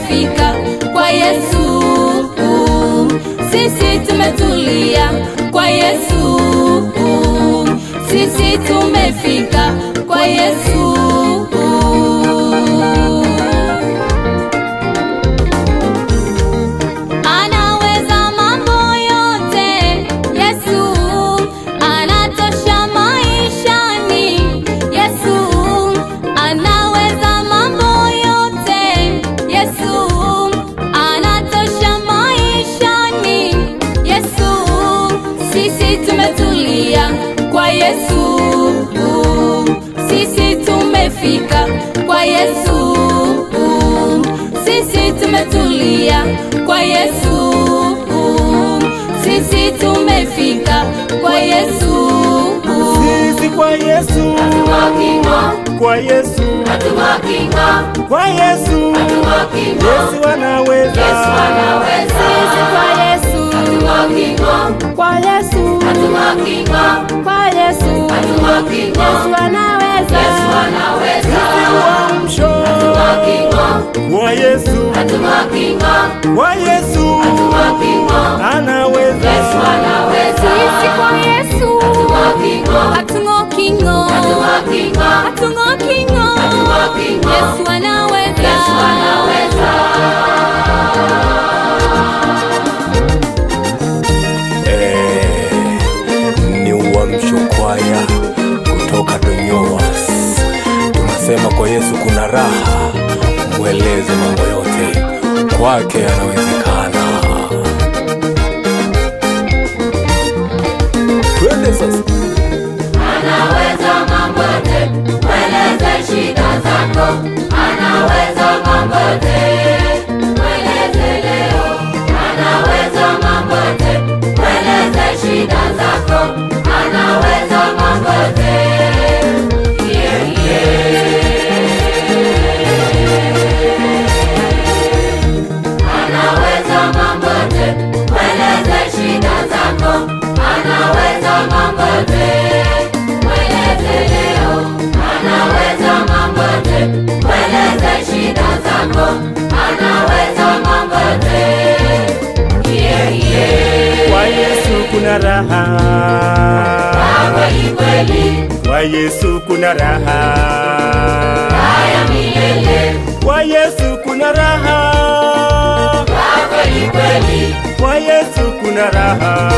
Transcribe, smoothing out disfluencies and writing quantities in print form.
tumefika kwa Yesu. Sisi tumetulia kwa Yesu. Sisi tumefika kwa Yesu. Anaweza mambo yote Yesu, anatosha maishani Yesu, anaweza mambo yote Yesu, anatosha maishani Yesu. Sisi tumetulia kwa Yesu. Sisi tumefika kwa Yesu. Sisi tumetulia kwa Yesu. Sisi tumefika kwa Yesu. Sisi kwa Yesu, kwa Yesu, kwa Yesu, Yesu anaweza. Sisi kwa Yesu, kwa Yesu, kwa Yesu, Yesu anaweza. Sisi uamsho kwa Yesu, kwa Yesu anaweza. Sisi kwa Yesu, hatung'okingo, hatung'okingo, Yesu anaweza. Ni uamsho kwaya kutoka Donyowas. Tunasema kwa Yesu kuna raha, mweleze mambo yote, kwake yanawezekana. Twende sasa. Anaweza mambo yote, mweleze shida zako. Anaweza mambo yote, mweleze leo. Anaweza mambo yote, mweleze shida zako. Anaweza mambo yote, yeah, yeah. Anaweza mambo yote, mweleze shida zako. Anaweza mambo yote, mweleze leo. Anaweza mambo yote, mweleze shida zako. Anaweza mambo yote, yeah, yeah. Kwa Yesu kuna raha, kweli kweli. kwa Yesu kuna raha, Haya milele. kwa Yesu kuna raha, Kweli kweli. kwa Yesu kuna raha.